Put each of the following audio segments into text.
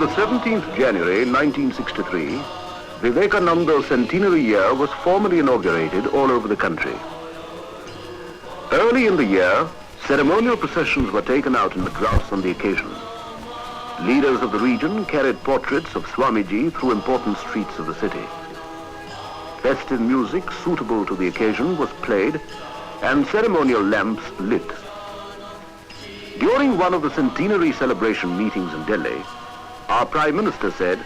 On the 17th January 1963, Vivekananda's centenary year was formally inaugurated all over the country. Early in the year, ceremonial processions were taken out in Madras on the occasion. Leaders of the region carried portraits of Swamiji through important streets of the city. Festive music suitable to the occasion was played and ceremonial lamps lit. During one of the centenary celebration meetings in Delhi, our Prime Minister said,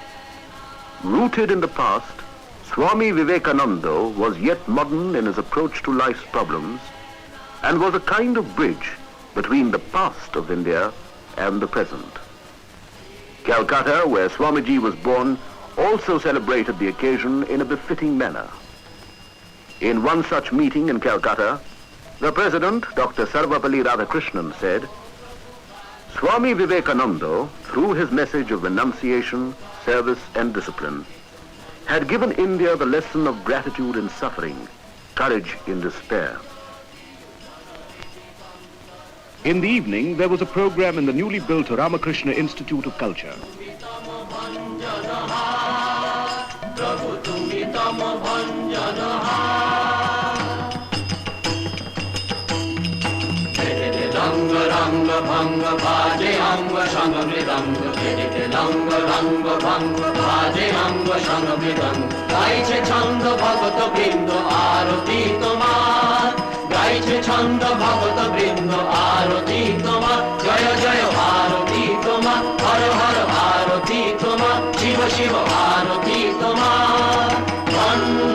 "Rooted in the past, Swami Vivekananda was yet modern in his approach to life's problems and was a kind of bridge between the past of India and the present." Calcutta, where Swamiji was born, also celebrated the occasion in a befitting manner. In one such meeting in Calcutta, the President, Dr. Sarvapalli Radhakrishnan, said, "Swami Vivekananda, through his message of renunciation, service and discipline, had given India the lesson of gratitude in suffering, courage in despair." In the evening, there was a program in the newly built Ramakrishna Institute of Culture. रंग भंग बाजे अंग संग मृदंग रंग रंग भंग बाजे अंग संग मृदंग गाइছে ছন্দ ভগত বৃন্দ আরতি তোমার গাইছে ছন্দ ভগত বৃন্দ আরতি তোমার জয় জয় আরতি তোমার হর হর আরতি তোমার শিব শিব আরতি তোমার বন্দন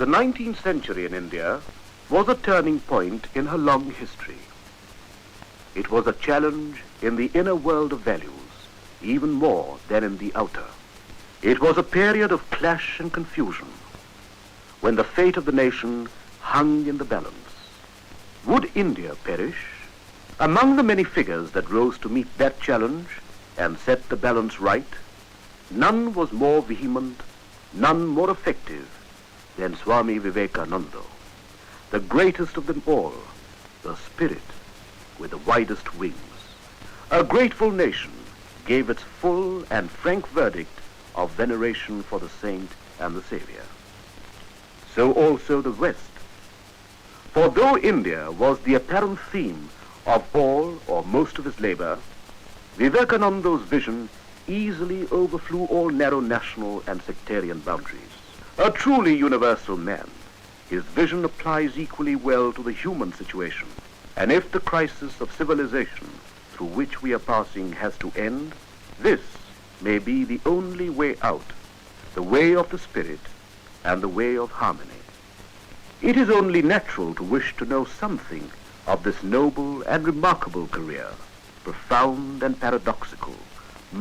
The 19th century in India was a turning point in her long history. It was a challenge in the inner world of values, even more than in the outer. It was a period of clash and confusion, when the fate of the nation hung in the balance. Would India perish? Among the many figures that rose to meet that challenge and set the balance right, none was more vehement, none more effective than Swami Vivekananda, the greatest of them all, the spirit with the widest wings. A grateful nation gave its full and frank verdict of veneration for the saint and the savior. So also the West. For though India was the apparent theme of all or most of his labor, Vivekananda's vision easily overflew all narrow national and sectarian boundaries. A truly universal man, his vision applies equally well to the human situation. And if the crisis of civilization through which we are passing has to end, this may be the only way out, the way of the spirit and the way of harmony. It is only natural to wish to know something of this noble and remarkable career, profound and paradoxical,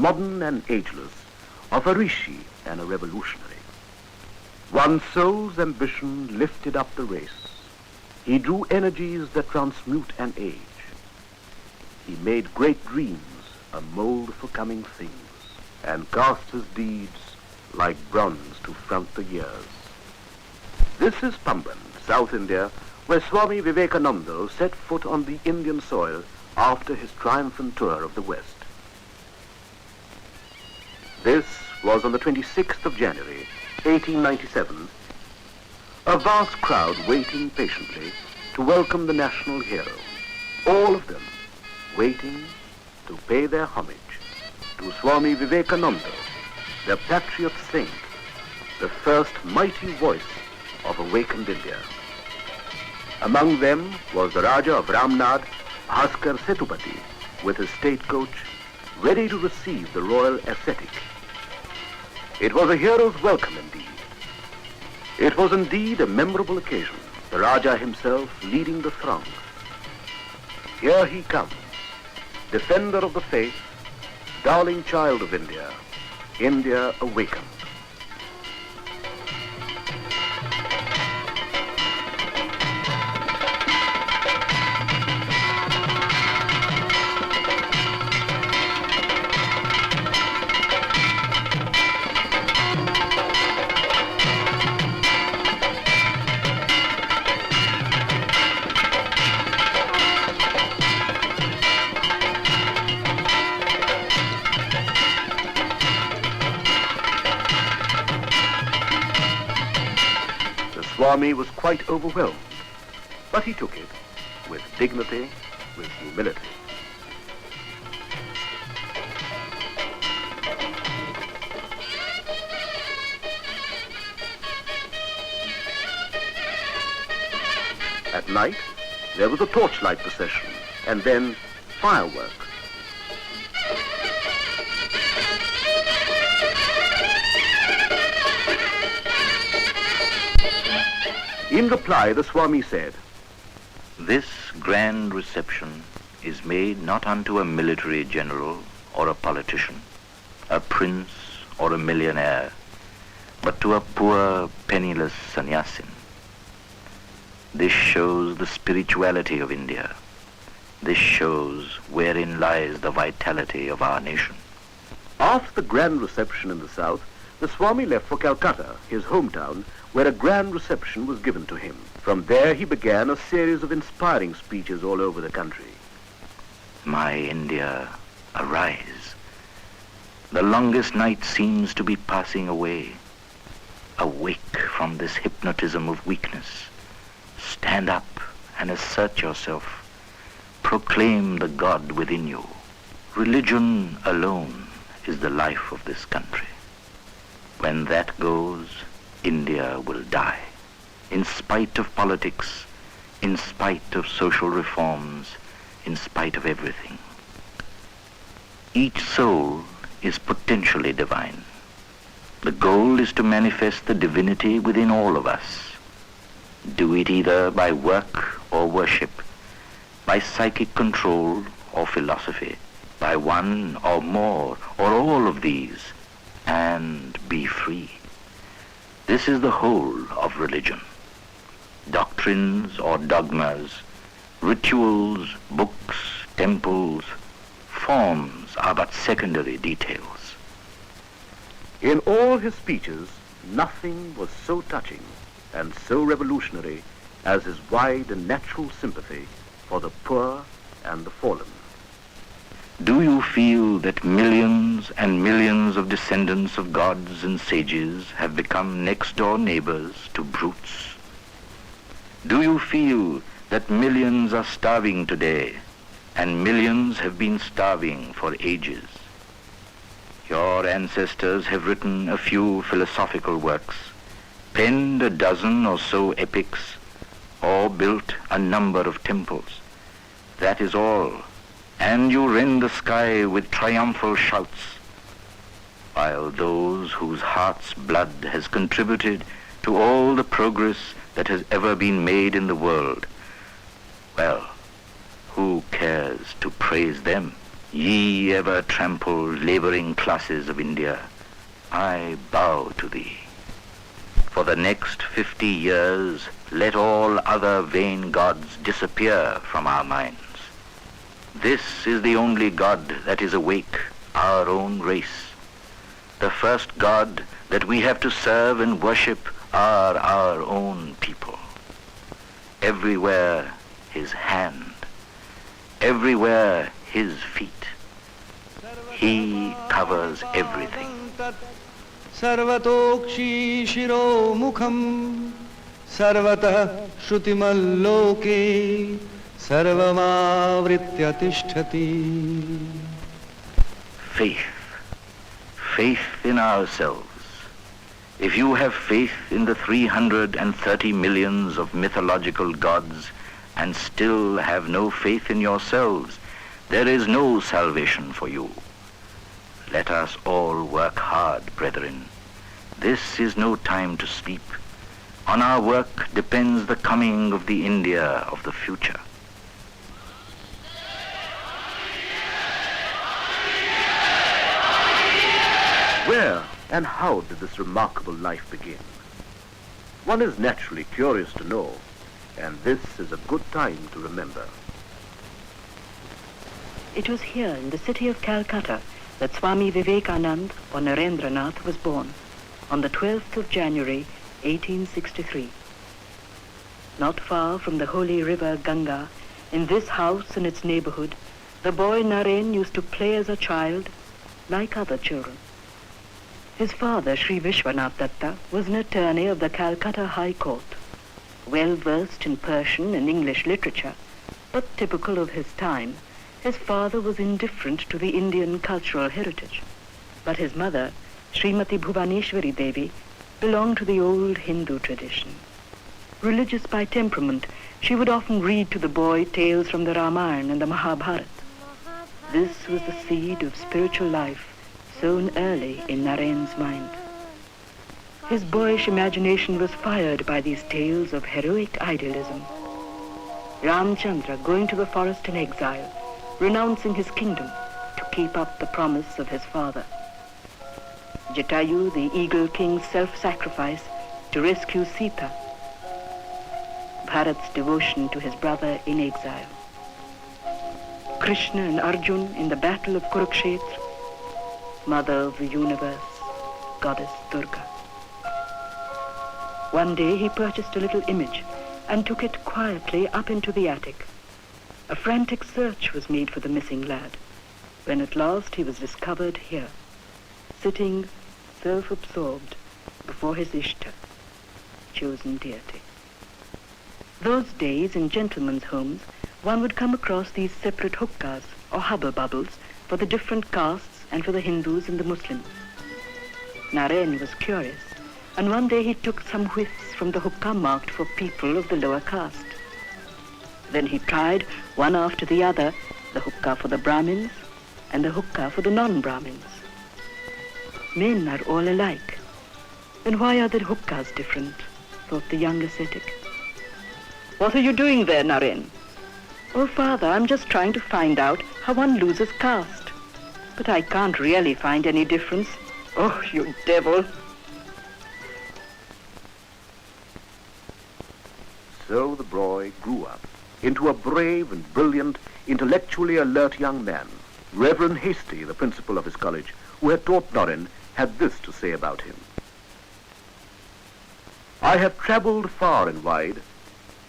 modern and ageless, of a rishi and a revolutionary. One soul's ambition lifted up the race. He drew energies that transmute an age. He made great dreams a mold for coming things, and cast his deeds like bronze to front the years. This is Pamban, South India, where Swami Vivekananda set foot on the Indian soil after his triumphant tour of the West. This was on the 26th of January, 1897, a vast crowd waiting patiently to welcome the national hero, all of them waiting to pay their homage to Swami Vivekananda, the patriot saint, the first mighty voice of awakened India. Among them was the Raja of Ramnad, Bhaskar Setupati, with his state coach, ready to receive the royal ascetic. It was a hero's welcome indeed. It was indeed a memorable occasion, the Raja himself leading the throng. Here he comes, defender of the faith, darling child of India, India awakened. Swami was quite overwhelmed, but he took it with dignity, with humility. At night, there was a torchlight procession, and then fireworks. In reply, the Swami said, "This grand reception is made not unto a military general or a politician, a prince or a millionaire, but to a poor, penniless sannyasin. This shows the spirituality of India. This shows wherein lies the vitality of our nation." After the grand reception in the south, the Swami left for Calcutta, his hometown, where a grand reception was given to him. From there he began a series of inspiring speeches all over the country. My India, arise. The longest night seems to be passing away. Awake from this hypnotism of weakness. Stand up and assert yourself. Proclaim the God within you. Religion alone is the life of this country. When that goes, India will die. In spite of politics, in spite of social reforms, in spite of everything. Each soul is potentially divine. The goal is to manifest the divinity within all of us. Do it either by work or worship, by psychic control or philosophy, by one or more or all of these, and be free. This is the whole of religion. Doctrines or dogmas, rituals, books, temples, forms are but secondary details. In all his speeches, nothing was so touching and so revolutionary as his wide and natural sympathy for the poor and the fallen. Do you feel that millions and millions of descendants of gods and sages have become next-door neighbors to brutes? Do you feel that millions are starving today and millions have been starving for ages? Your ancestors have written a few philosophical works, penned a dozen or so epics, or built a number of temples. That is all. And you rend the sky with triumphal shouts, while those whose heart's blood has contributed to all the progress that has ever been made in the world, well, who cares to praise them? Ye ever trampled laboring classes of India, I bow to thee. For the next 50 years, let all other vain gods disappear from our minds. This is the only God that is awake, our own race. The first God that we have to serve and worship are our own people. Everywhere his hand, everywhere his feet. He covers everything. Sarvatokshi shiro mukham sarvatah shrutimaloke sarvamavritya tishtati. Faith in ourselves. If you have faith in the 330 millions of mythological gods and still have no faith in yourselves, there is no salvation for you. Let us all work hard, brethren. This is no time to sleep. On our work depends the coming of the India of the future. Where and how did this remarkable life begin? One is naturally curious to know, and this is a good time to remember. It was here in the city of Calcutta that Swami Vivekananda or Narendranath was born on the 12th of January, 1863. Not far from the holy river Ganga, in this house and its neighborhood, the boy Naren used to play as a child like other children. His father, Sri Vishwanath Datta, was an attorney of the Calcutta High Court. Well versed in Persian and English literature, but typical of his time, his father was indifferent to the Indian cultural heritage. But his mother, Srimati Bhuvaneshwari Devi, belonged to the old Hindu tradition. Religious by temperament, she would often read to the boy tales from the Ramayana and the Mahabharata. This was the seed of spiritual life sown early in Naren's mind. His boyish imagination was fired by these tales of heroic idealism. Ramchandra going to the forest in exile, renouncing his kingdom to keep up the promise of his father. Jatayu, the eagle king's self-sacrifice to rescue Sita. Bharat's devotion to his brother in exile. Krishna and Arjun in the battle of Kurukshetra. Mother of the universe, Goddess Durga. One day he purchased a little image and took it quietly up into the attic. A frantic search was made for the missing lad, when at last he was discovered here, sitting self-absorbed before his Ishta, chosen deity. Those days in gentlemen's homes, one would come across these separate huqqas or hubble bubbles for the different castes and for the Hindus and the Muslims. Naren was curious, and one day he took some whiffs from the huqqa marked for people of the lower caste. Then he tried, one after the other, the huqqa for the Brahmins and the huqqa for the non-Brahmins. Men are all alike. Then why are the huqqas different? Thought the young ascetic. What are you doing there, Naren? Oh, Father, I'm just trying to find out how one loses caste. But I can't really find any difference. Oh, you devil. So the boy grew up into a brave and brilliant, intellectually alert young man. Reverend Hasty, the principal of his college, who had taught Naren, had this to say about him. I have traveled far and wide,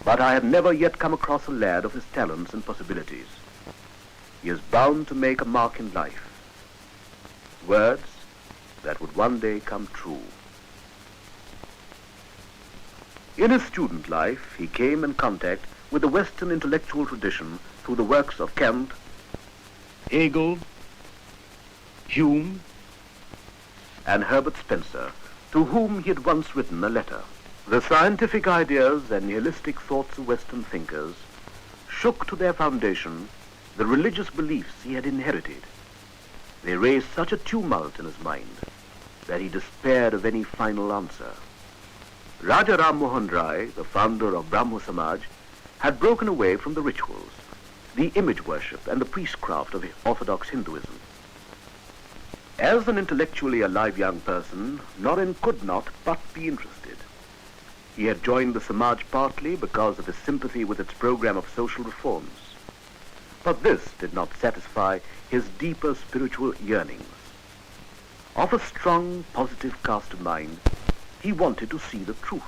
but I have never yet come across a lad of his talents and possibilities. He is bound to make a mark in life. Words that would one day come true. In his student life, he came in contact with the Western intellectual tradition through the works of Kant, Hegel, Hume, and Herbert Spencer, to whom he had once written a letter. The scientific ideas and nihilistic thoughts of Western thinkers shook to their foundation the religious beliefs he had inherited. They raised such a tumult in his mind that he despaired of any final answer. Raja Ram Mohan Rai, the founder of Brahmo Samaj, had broken away from the rituals, the image worship, and the priestcraft of Orthodox Hinduism. As an intellectually alive young person, Naren could not but be interested. He had joined the Samaj partly because of his sympathy with its program of social reforms. But this did not satisfy his deeper spiritual yearnings. Of a strong, positive cast of mind, he wanted to see the truth,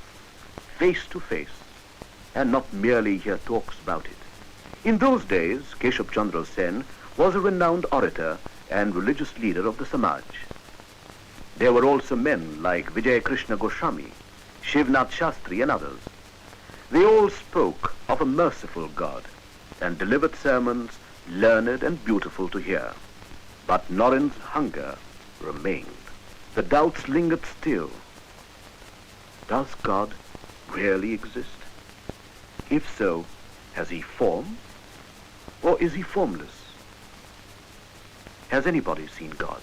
face to face, and not merely hear talks about it. In those days, Keshab Chandra Sen was a renowned orator and religious leader of the Samaj. There were also men like Vijay Krishna Goswami, Shivnath Shastri, and others. They all spoke of a merciful God and delivered sermons learned and beautiful to hear. But Naren's hunger remained. The doubts lingered still. Does God really exist? If so, has he form, or is he formless? Has anybody seen God?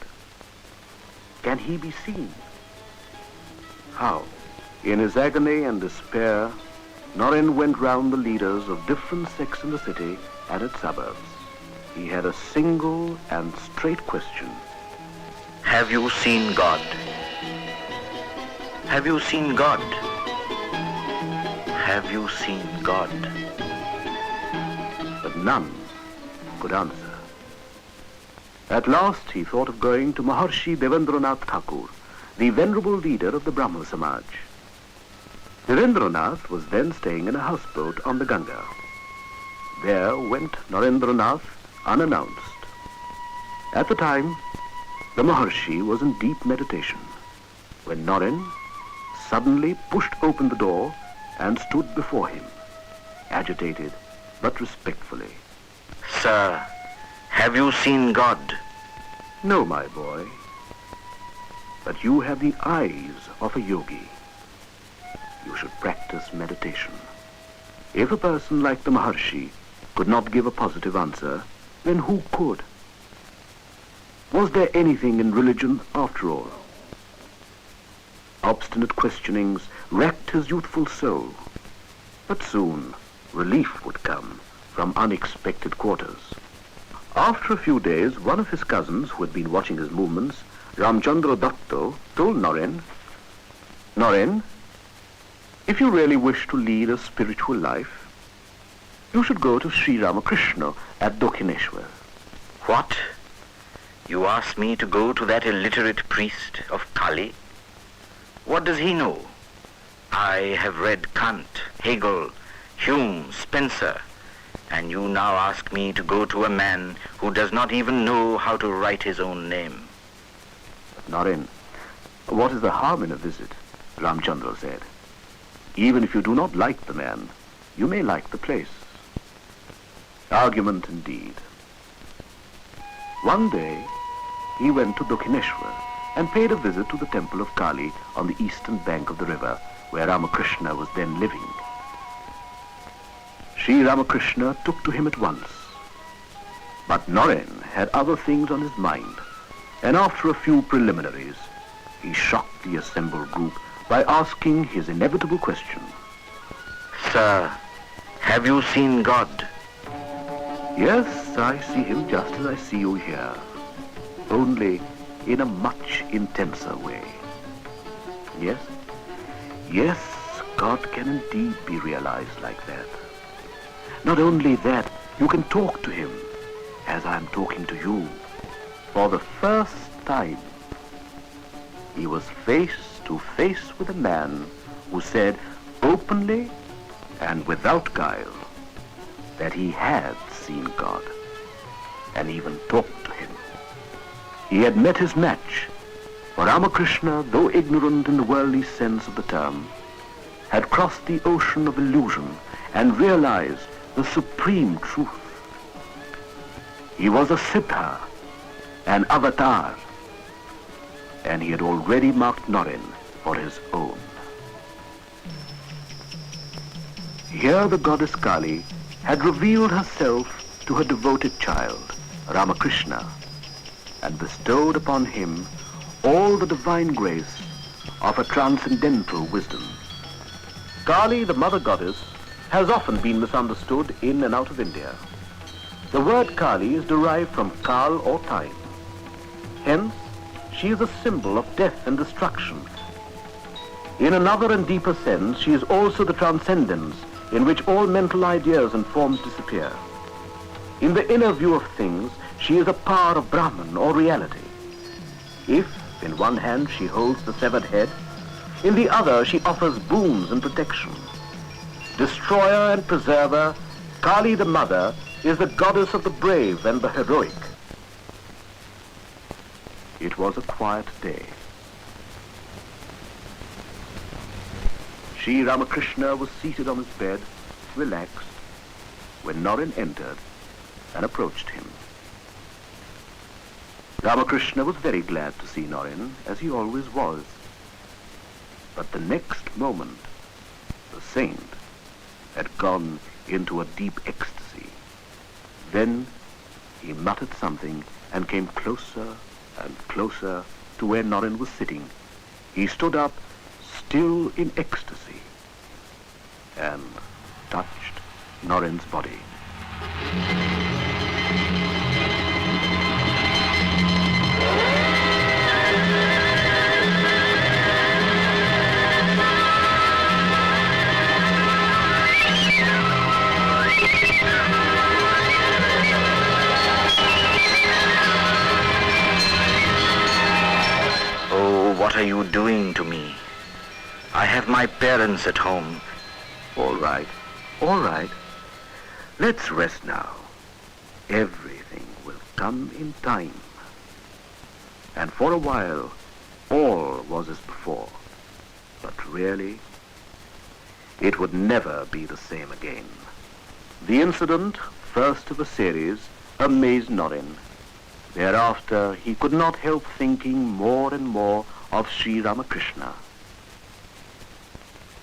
Can he be seen? How? In his agony and despair, Naren went round the leaders of different sects in the city and its suburbs. He had a single and straight question. Have you seen God? Have you seen God? Have you seen God? But none could answer. At last he thought of going to Maharshi Devendranath Thakur, the venerable leader of the Brahmo Samaj. Devendranath was then staying in a houseboat on the Ganga. There went Narendranath unannounced. At the time, the Maharshi was in deep meditation when Naren suddenly pushed open the door and stood before him, agitated but respectfully. Sir, have you seen God? No, my boy, but you have the eyes of a yogi. You should practice meditation. If a person like the Maharshi could not give a positive answer, then who could? Was there anything in religion after all? Obstinate questionings racked his youthful soul, but soon relief would come from unexpected quarters. After a few days, one of his cousins, who had been watching his movements, Ramchandra Datto, told Naren, "Naren, if you really wish to lead a spiritual life, you should go to Sri Ramakrishna at Dakshineshwar." What? You ask me to go to that illiterate priest of Kali? What does he know? I have read Kant, Hegel, Hume, Spencer, and you now ask me to go to a man who does not even know how to write his own name. "Naren, what is the harm in a visit?" Ramchandra said. "Even if you do not like the man, you may like the place." Argument indeed. One day, he went to Dakshineshwar and paid a visit to the temple of Kali on the eastern bank of the river, where Ramakrishna was then living. Sri Ramakrishna took to him at once. But Naren had other things on his mind, and after a few preliminaries, he shocked the assembled group by asking his inevitable question. Sir, have you seen God? "Yes, I see him just as I see you here, only in a much intenser way." Yes, yes, God can indeed be realized like that. Not only that, you can talk to him as I am talking to you. For the first time, he was face to face with a man who said openly and without guile that he had seen God and even talked to him. He had met his match, for Ramakrishna, though ignorant in the worldly sense of the term, had crossed the ocean of illusion and realized the supreme truth. He was a Siddha, an avatar, and he had already marked Naren for his own. Here the goddess Kali had revealed herself to her devoted child, Ramakrishna, and bestowed upon him all the divine grace of a transcendental wisdom. Kali, the mother goddess, has often been misunderstood in and out of India. The word Kali is derived from Kal or time. Hence, she is a symbol of death and destruction. In another and deeper sense, she is also the transcendence in which all mental ideas and forms disappear. In the inner view of things, she is a power of Brahman or reality. If, in one hand, she holds the severed head, in the other she offers boons and protection. Destroyer and preserver, Kali the mother is the goddess of the brave and the heroic. It was a quiet day. Sri Ramakrishna was seated on his bed, relaxed, when Naren entered and approached him. Ramakrishna was very glad to see Naren, as he always was. But the next moment, the saint had gone into a deep ecstasy. Then he muttered something and came closer and closer to where Naren was sitting. He stood up, still in ecstasy, and touched Naren's body. Oh, what are you doing to me? I have my parents at home. All right, all right. Let's rest now. Everything will come in time. And for a while, all was as before. But really, It would never be the same again. The incident, first of a series, amazed Naren. Thereafter, he could not help thinking more and more of Sri Ramakrishna.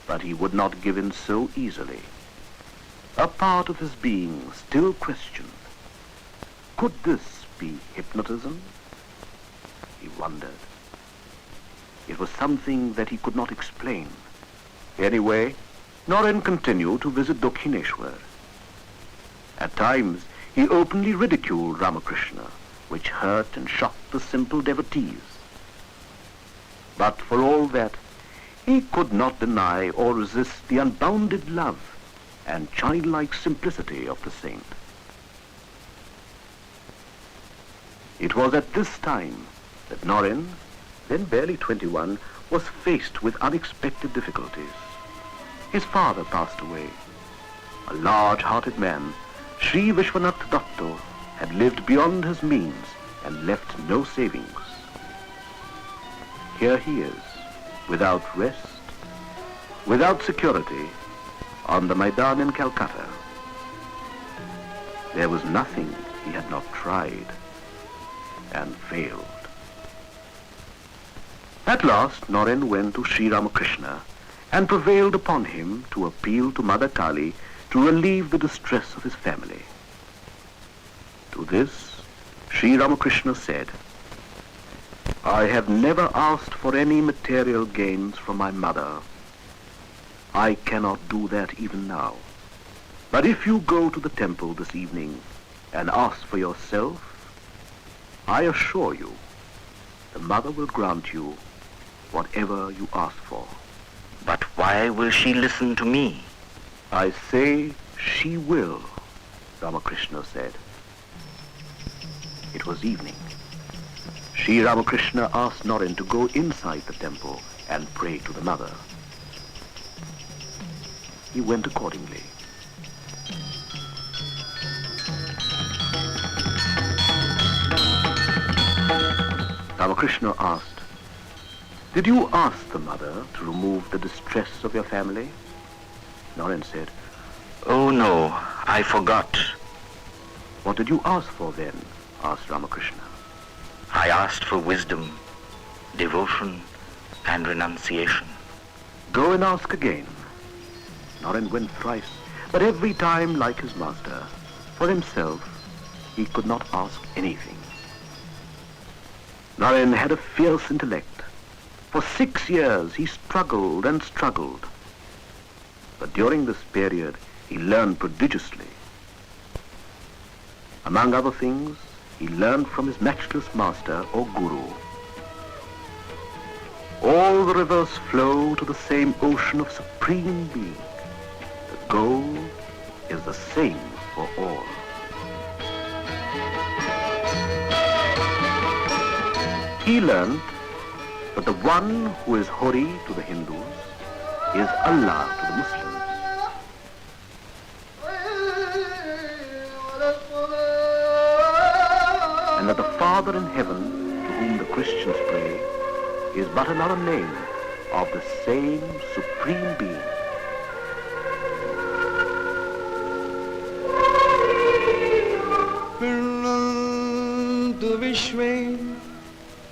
But he would not give in so easily. A part of his being still questioned. Could this be hypnotism? He wondered. It was something that he could not explain. Anyway, Naren continued to visit Dakshineshwar. At times, he openly ridiculed Ramakrishna, which hurt and shocked the simple devotees. But for all that, he could not deny or resist the unbounded love and childlike simplicity of the saint. It was at this time that Naren, then barely 21, was faced with unexpected difficulties. His father passed away. A large-hearted man, Sri Vishwanath Datta, had lived beyond his means and left no savings. Here he is, without rest, without security, on the Maidan in Calcutta. There was nothing he had not tried and failed. At last, Naren went to Sri Ramakrishna and prevailed upon him to appeal to Mother Kali to relieve the distress of his family. To this, Sri Ramakrishna said, "I have never asked for any material gains from my mother. I cannot do that even now. But if you go to the temple this evening and ask for yourself, I assure you, the mother will grant you whatever you ask for." But why will she listen to me? "I say she will," Ramakrishna said. It was evening. Sri Ramakrishna asked Naren to go inside the temple and pray to the mother. He went accordingly. Ramakrishna asked, "Did you ask the mother to remove the distress of your family?" Naren said, Oh no, I forgot. "What did you ask for then?" asked Ramakrishna. I asked for wisdom, devotion, and renunciation. "Go and ask again." Naren went thrice, but every time, like his master, for himself, he could not ask anything. Naren had a fierce intellect. For 6 years he struggled and struggled. But during this period he learned prodigiously. Among other things, he learned from his matchless master or guru. All the rivers flow to the same ocean of supreme being. The goal is the same for all. He learned that the one who is Hori to the Hindus is Allah to the Muslims. And that the Father in heaven to whom the Christians pray is but another name of the same supreme being. Pirnantu Vishwe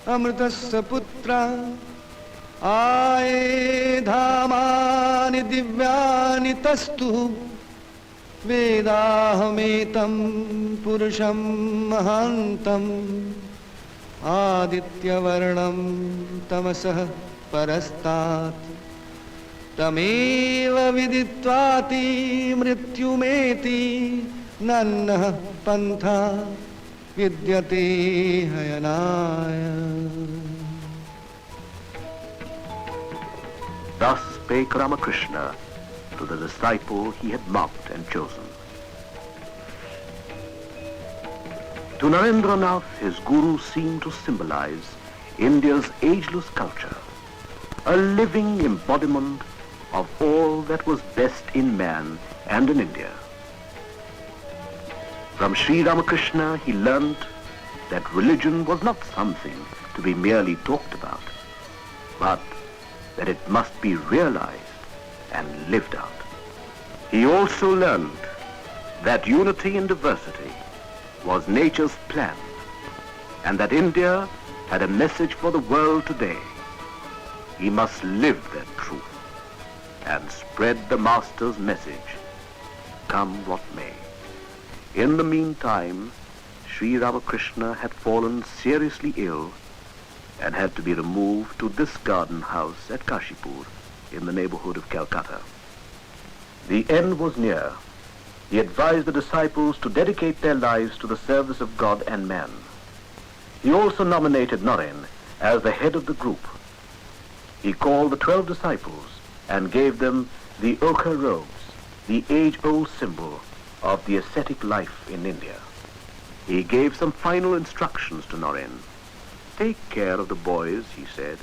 Amritasya Putra Aye Dhamani Divyani Tastu Vedahametam Purusham Mahantam Aditya Varnam Tamasah Parastat Tameva Viditvati Mrityumeti Nanna Pantha Vidyate Hayanaya. Thus spake Ramakrishna to the disciple he had marked and chosen. To Narendranath, his guru seemed to symbolize India's ageless culture, a living embodiment of all that was best in man and in India. From Sri Ramakrishna, he learnt that religion was not something to be merely talked about, but that it must be realized and lived out. He also learned that unity in diversity was nature's plan, and that India had a message for the world today. He must live that truth and spread the Master's message, come what may. In the meantime, Sri Ramakrishna had fallen seriously ill and had to be removed to this garden house at Kashipur in the neighborhood of Calcutta. The end was near. He advised the disciples to dedicate their lives to the service of God and man. He also nominated Naren as the head of the group. He called the 12 disciples and gave them the ochre robes, the age-old symbol of the ascetic life in India. He gave some final instructions to Naren. Take care of the boys, he said.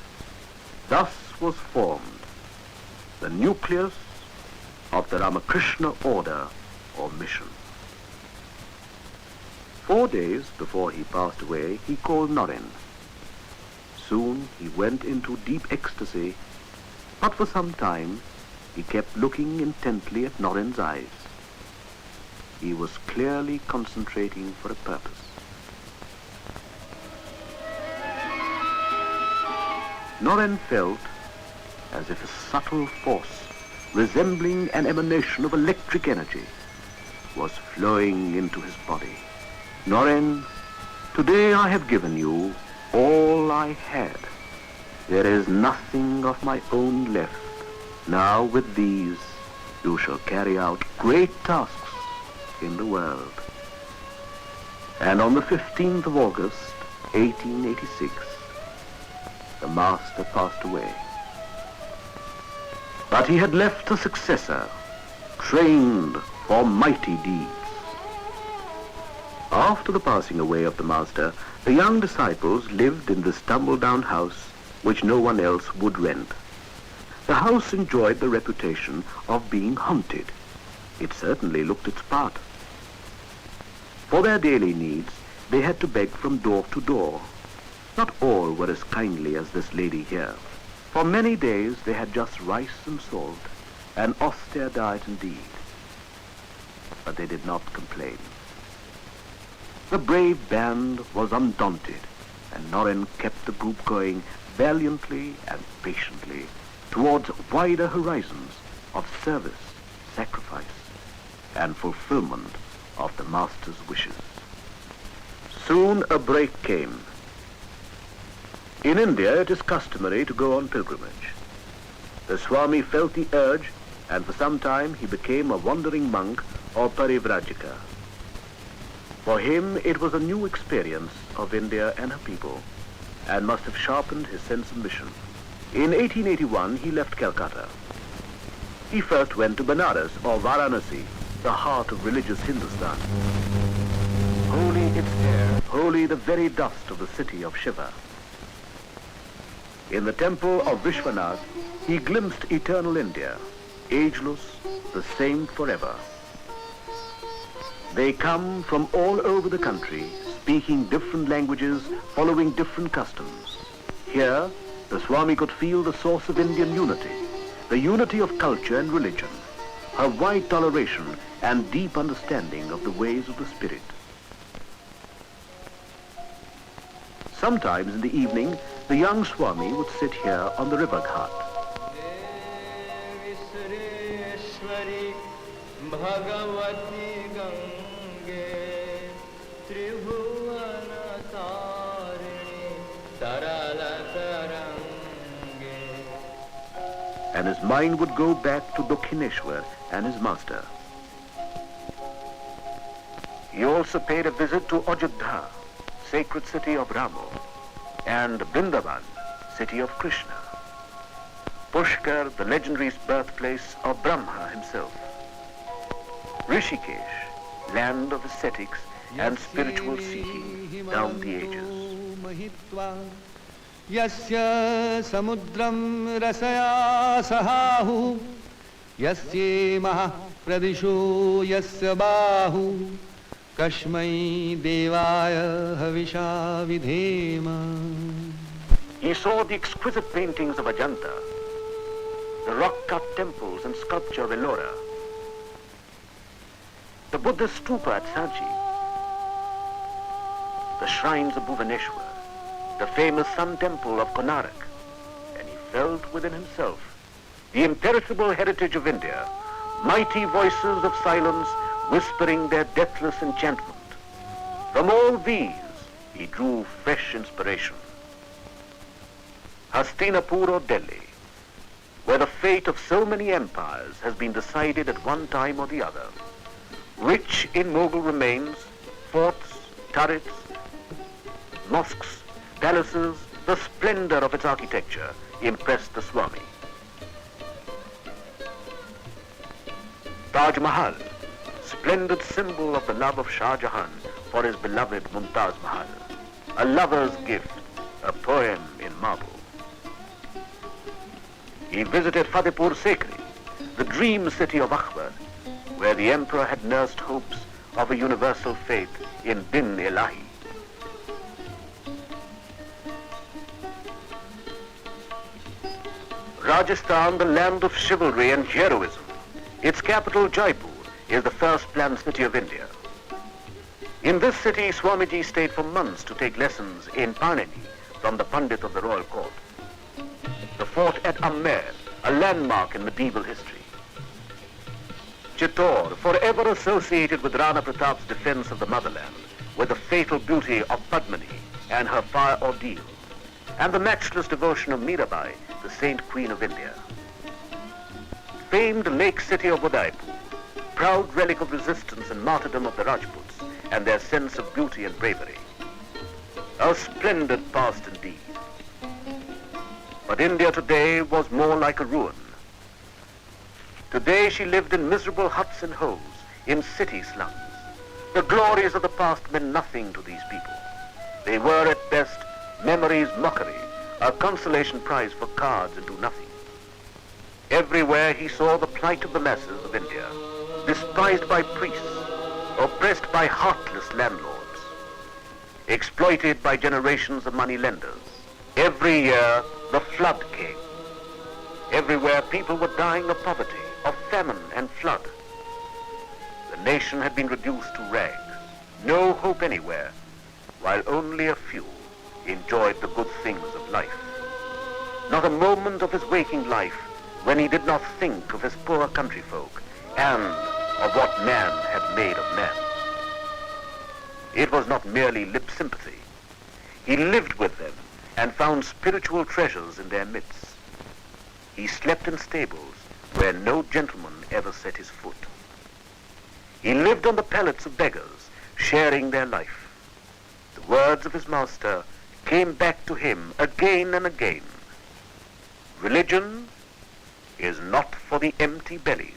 Thus was formed the nucleus of the Ramakrishna order or mission. 4 days before he passed away, he called Naren. Soon he went into deep ecstasy, but for some time he kept looking intently at Naren's eyes. He was clearly concentrating for a purpose. Naren felt as if a subtle force resembling an emanation of electric energy was flowing into his body. Naren, today I have given you all I had. There is nothing of my own left. Now with these you shall carry out great tasks in the world. And on the 15th of August, 1886, the Master passed away. But he had left a successor, trained for mighty deeds. After the passing away of the Master, the young disciples lived in this tumble-down house which no one else would rent. The house enjoyed the reputation of being haunted. It certainly looked its part. For their daily needs, they had to beg from door to door. Not all were as kindly as this lady here. For many days they had just rice and salt, an austere diet indeed. But they did not complain. The brave band was undaunted, and Naren kept the group going valiantly and patiently towards wider horizons of service, sacrifice, and fulfillment of the Master's wishes. Soon a break came. In India, it is customary to go on pilgrimage. The Swami felt the urge, and for some time he became a wandering monk or parivrajika. For him, it was a new experience of India and her people, and must have sharpened his sense of mission. In 1881, he left Calcutta. He first went to Benares or Varanasi, the heart of religious Hindustan. Holy its air, holy the very dust of the city of Shiva. In the temple of Vishwanath, he glimpsed eternal India, ageless, the same forever. They come from all over the country, speaking different languages, following different customs. Here, the Swami could feel the source of Indian unity, the unity of culture and religion, her wide toleration and deep understanding of the ways of the spirit. Sometimes in the evening, the young Swami would sit here on the river ghat. And his mind would go back to Dakshineshwar and his master. He also paid a visit to Ajodhya, sacred city of Rama, and Vrindavan, city of Krishna. Pushkar, the legendary birthplace of Brahma himself. Rishikesh, land of ascetics and spiritual seeking down the ages. Yasya samudram rasaya sahahu, yasya mahapradisho yasya bahu, kashmai devaya havisha vidhema. He saw the exquisite paintings of Ajanta, the rock-cut temples and sculpture of Ellora, the Buddhist stupa at Sanchi, the shrines of Bhuvaneshwar, the famous Sun Temple of Konark, and he felt within himself the imperishable heritage of India, mighty voices of silence whispering their deathless enchantment. From all these, he drew fresh inspiration. Hastinapur or Delhi, where the fate of so many empires has been decided at one time or the other, rich in Mughal remains, forts, turrets, mosques, palaces, the splendor of its architecture impressed the Swami. Taj Mahal, splendid symbol of the love of Shah Jahan for his beloved Mumtaz Mahal, a lover's gift, a poem in marble. He visited Fatehpur Sikri, the dream city of Akbar, where the emperor had nursed hopes of a universal faith in Din Ilahi. Rajasthan, the land of chivalry and heroism. Its capital, Jaipur, is the first planned city of India. In this city, Swamiji stayed for months to take lessons in Panini from the Pandit of the royal court. The fort at Amer, a landmark in medieval history. Chittor, forever associated with Rana Pratap's defense of the motherland, with the fatal beauty of Padmini and her fire ordeal, and the matchless devotion of Mirabai, the saint queen of India. Famed lake city of Udaipur, proud relic of resistance and martyrdom of the Rajputs and their sense of beauty and bravery. A splendid past indeed. But India today was more like a ruin. Today she lived in miserable huts and holes, in city slums. The glories of the past meant nothing to these people. They were at best memory's mockery, a consolation prize for cards and do nothing. Everywhere he saw the plight of the masses of India, despised by priests, oppressed by heartless landlords, exploited by generations of money-lenders. Every year, the flood came. Everywhere, people were dying of poverty, of famine and flood. The nation had been reduced to rags, no hope anywhere, while only a few enjoyed the good things of life. Not a moment of his waking life when he did not think of his poor countryfolk and of what man had made of man. It was not merely lip sympathy. He lived with them and found spiritual treasures in their midst. He slept in stables where no gentleman ever set his foot. He lived on the pallets of beggars, sharing their life. The words of his master came back to him again and again. Religion is not for the empty bellies.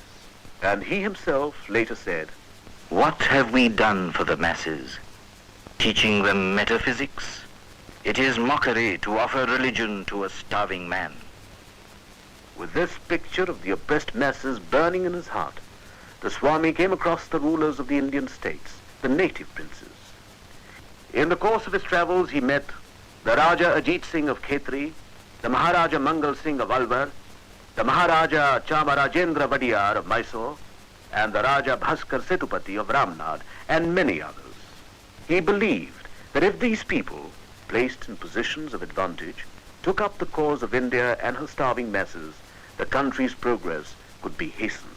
And he himself later said, What have we done for the masses? Teaching them metaphysics? It is mockery to offer religion to a starving man. With this picture of the oppressed masses burning in his heart, the Swami came across the rulers of the Indian states, the native princes. In the course of his travels, he met the Raja Ajit Singh of Khetri, the Maharaja Mangal Singh of Alwar, the Maharaja Chamarajendra Vadiyar of Mysore, and the Raja Bhaskar Setupati of Ramnad, and many others. He believed that if these people, placed in positions of advantage, took up the cause of India and her starving masses, the country's progress could be hastened.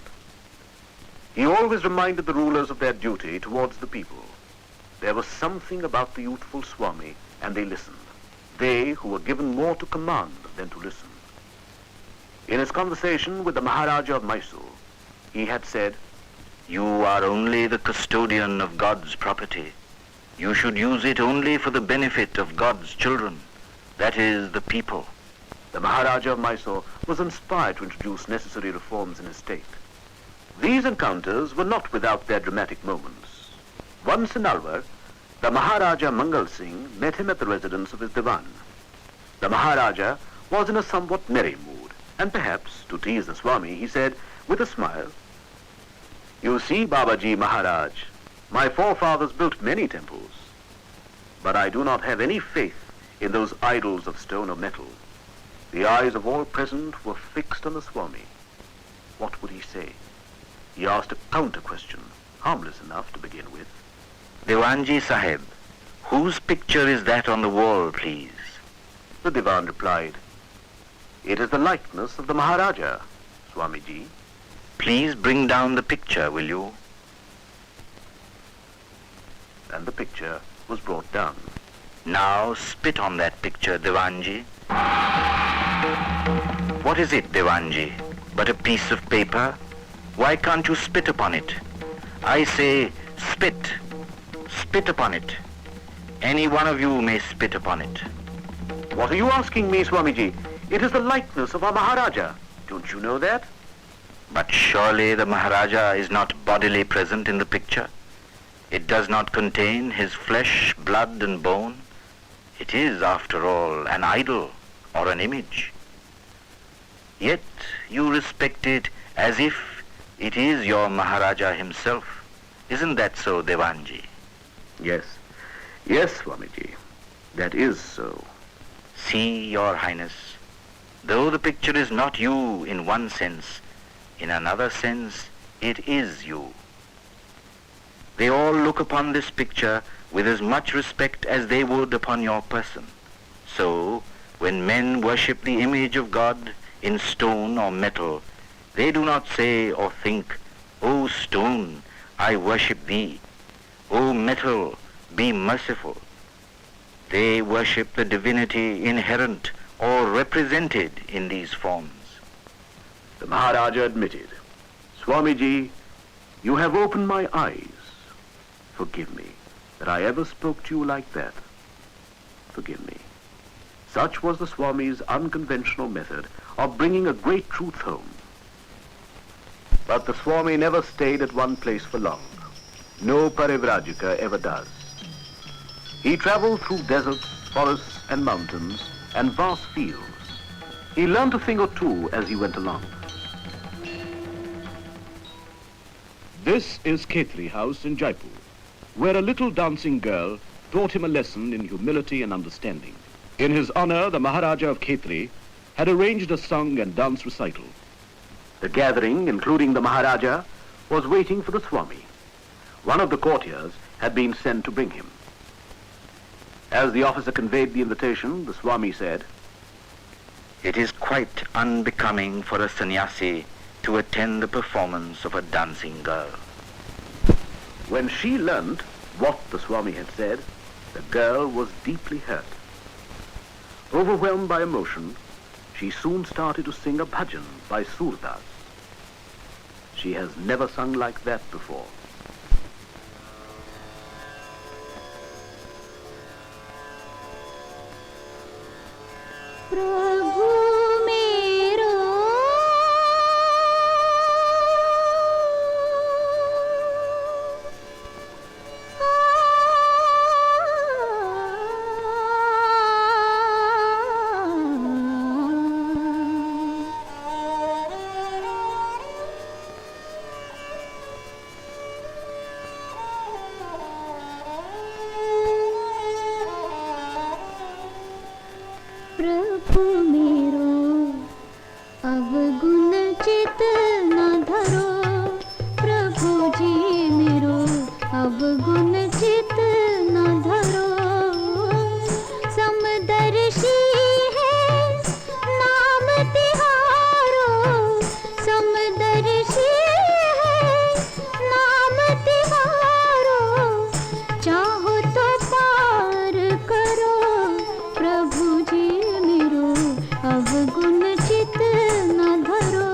He always reminded the rulers of their duty towards the people. There was something about the youthful Swami, and they listened. They who were given more to command than to listen. In his conversation with the Maharaja of Mysore, he had said, You are only the custodian of God's property. You should use it only for the benefit of God's children, that is, the people. The Maharaja of Mysore was inspired to introduce necessary reforms in his state. These encounters were not without their dramatic moments. Once in Alwar, the Maharaja Mangal Singh met him at the residence of his Diwan. The Maharaja was in a somewhat merry mood, and perhaps, to tease the Swami, he said, with a smile, You see, Babaji Maharaj, my forefathers built many temples, but I do not have any faith in those idols of stone or metal. The eyes of all present were fixed on the Swami. What would he say? He asked a counter question, harmless enough to begin with. Devanji Sahib, whose picture is that on the wall, please? The Divan replied, "It is the likeness of the Maharaja, Swamiji." Please bring down the picture, will you? And the picture was brought down. Now spit on that picture, Devanji. What is it, Devanji? But a piece of paper? Why can't you spit upon it? I say, spit. Spit upon it. Any one of you may spit upon it. What are you asking me, Swamiji? It is the likeness of our Maharaja. Don't you know that? But surely the Maharaja is not bodily present in the picture. It does not contain his flesh, blood and bone. It is, after all, an idol or an image. Yet you respect it as if it is your Maharaja himself. Isn't that so, Devanji? Yes. Yes, Swamiji. That is so. See, Your Highness, though the picture is not you in one sense, in another sense, it is you. They all look upon this picture with as much respect as they would upon your person. So, when men worship the image of God in stone or metal, they do not say or think, "O stone, I worship thee. O metal, be merciful." They worship the divinity inherent or represented in these forms. The Maharaja admitted, "Swamiji, you have opened my eyes. Forgive me that I ever spoke to you like that. Forgive me." Such was the Swami's unconventional method of bringing a great truth home. But the Swami never stayed at one place for long. No Parivrajika ever does. He traveled through deserts, forests and mountains and vast fields. He learned a thing or two as he went along. This is Khetri House in Jaipur, where a little dancing girl taught him a lesson in humility and understanding. In his honor, the Maharaja of Khetri had arranged a song and dance recital. The gathering, including the Maharaja, was waiting for the Swami. One of the courtiers had been sent to bring him. As the officer conveyed the invitation, the Swami said, It is quite unbecoming for a sannyasi to attend the performance of a dancing girl. When she learnt what the Swami had said, the girl was deeply hurt. Overwhelmed by emotion, she soon started to sing a bhajan by Surdas. She has never sung like that before. प्रभु मेरो प्रभु मेरो अवगुण चित न धरो प्रभु जी मेरो अवगुण चित न धरो समदर्शी है नाम तिहारो समदर्शी है नाम तिहारो चाहो तो पार करो प्रभु जी अवगुण चित न धरो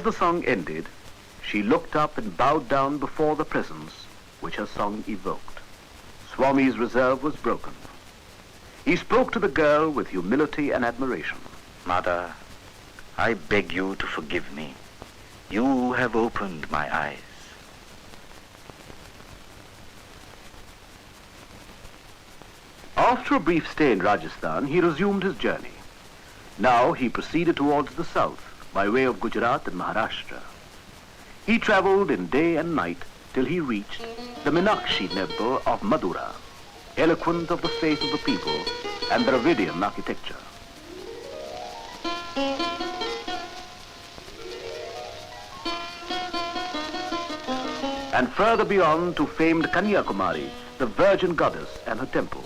the song ended, she looked up and bowed down before the presence which her song evoked. Swami's reserve was broken. He spoke to the girl with humility and admiration. Mother, I beg you to forgive me. You have opened my eyes. After a brief stay in Rajasthan, he resumed his journey. Now he proceeded towards the south by way of Gujarat and Maharashtra. He traveled in day and night till he reached the Meenakshi temple of Madura, eloquent of the faith of the people and Dravidian architecture. And further beyond to famed Kanyakumari, the Virgin Goddess and her temple.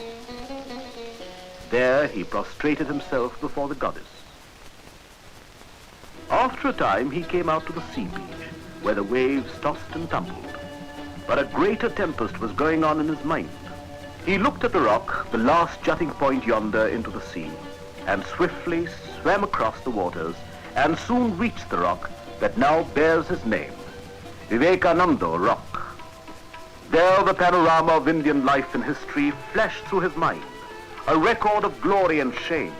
There he prostrated himself before the goddess. After a time he came out to the sea beach, where the waves tossed and tumbled. But a greater tempest was going on in his mind. He looked at the rock, the last jutting point yonder into the sea, and swiftly swam across the waters, and soon reached the rock that now bears his name, Vivekananda Rock. There the panorama of Indian life and history flashed through his mind, a record of glory and shame,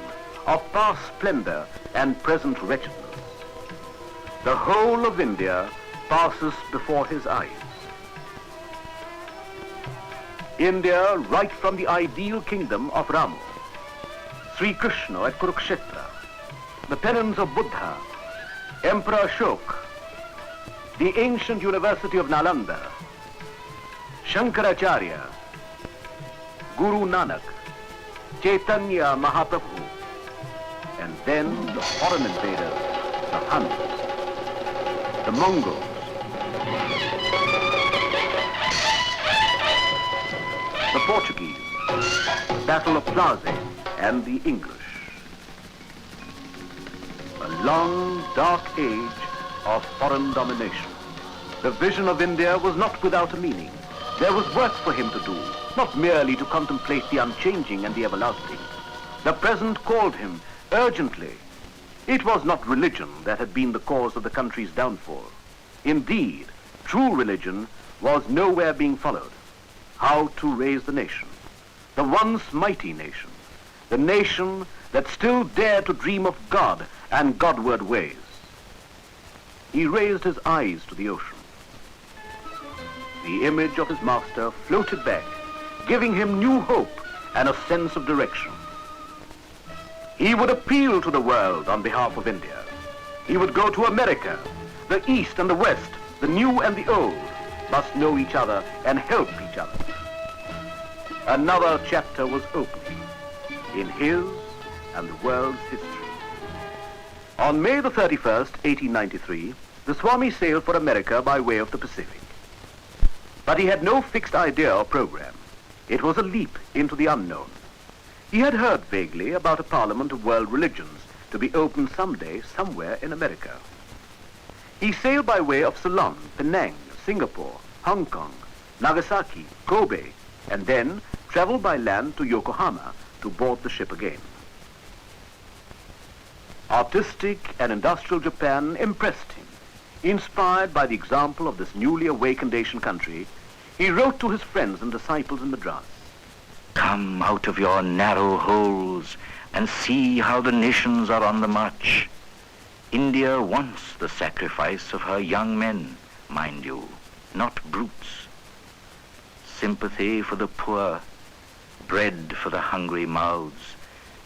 of past splendor and present wretchedness. The whole of India passes before his eyes. India, right from the ideal kingdom of Rama, Sri Krishna at Kurukshetra, the penance of Buddha, Emperor Ashoka, the ancient University of Nalanda, Shankaracharya, Guru Nanak, Chaitanya Mahaprabhu, and then the foreign invaders, the Huns, the Mongols, the Portuguese, the Battle of Plaza, and the English. A long, dark age of foreign domination. The vision of India was not without a meaning. There was work for him to do, not merely to contemplate the unchanging and the everlasting. The present called him urgently. It was not religion that had been the cause of the country's downfall. Indeed, true religion was nowhere being followed. How to raise the nation, the once mighty nation, the nation that still dared to dream of God and Godward ways. He raised his eyes to the ocean. The image of his master floated back, giving him new hope and a sense of direction. He would appeal to the world on behalf of India. He would go to America. The East and the West, the new and the old, must know each other and help each other. Another chapter was opening in his and the world's history. On May the 31st, 1893, the Swami sailed for America by way of the Pacific. But he had no fixed idea or program. It was a leap into the unknown. He had heard vaguely about a parliament of world religions to be opened someday somewhere in America. He sailed by way of Ceylon, Penang, Singapore, Hong Kong, Nagasaki, Kobe, and then traveled by land to Yokohama to board the ship again. Artistic and industrial Japan impressed him. Inspired by the example of this newly awakened Asian country, he wrote to his friends and disciples in Madras. Come out of your narrow holes and see how the nations are on the march. India wants the sacrifice of her young men, mind you, not brutes. Sympathy for the poor, bread for the hungry mouths,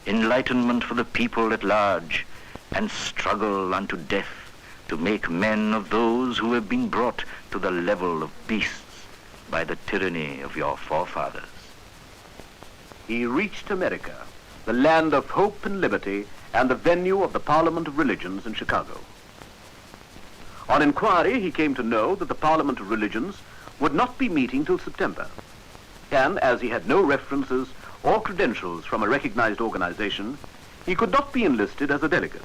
enlightenment for the people at large, and struggle unto death to make men of those who have been brought to the level of beasts by the tyranny of your forefathers. He reached America, the land of hope and liberty, and the venue of the Parliament of Religions in Chicago. On inquiry, he came to know that the Parliament of Religions would not be meeting till September. And as he had no references or credentials from a recognized organization, he could not be enlisted as a delegate.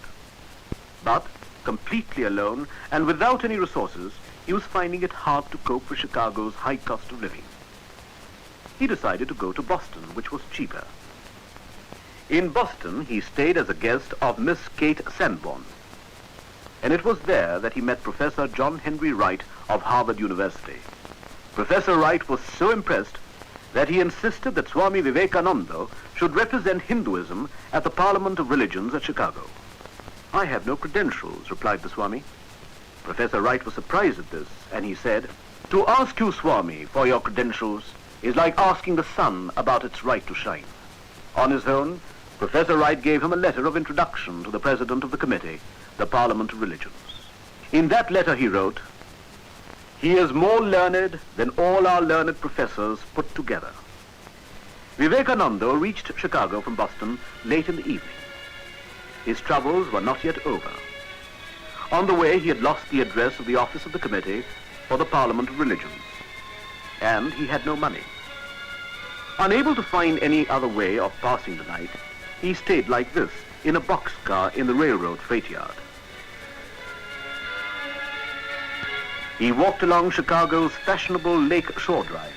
But, completely alone and without any resources, he was finding it hard to cope with Chicago's high cost of living. He decided to go to Boston, which was cheaper. In Boston, he stayed as a guest of Miss Kate Sanborn. and it was there that he met Professor John Henry Wright of Harvard University. Professor Wright was so impressed that he insisted that Swami Vivekananda should represent Hinduism at the Parliament of Religions at Chicago. "I have no credentials," replied the Swami. Professor Wright was surprised at this, and he said, "To ask you, Swami, for your credentials is like asking the sun about its right to shine." On his own, Professor Wright gave him a letter of introduction to the president of the committee, the Parliament of Religions. In that letter he wrote, "He is more learned than all our learned professors put together." Vivekananda reached Chicago from Boston late in the evening. His troubles were not yet over. On the way, he had lost the address of the office of the committee for the Parliament of Religions, and he had no money. Unable to find any other way of passing the night, he stayed like this, in a boxcar in the railroad freight yard. He walked along Chicago's fashionable Lake Shore Drive.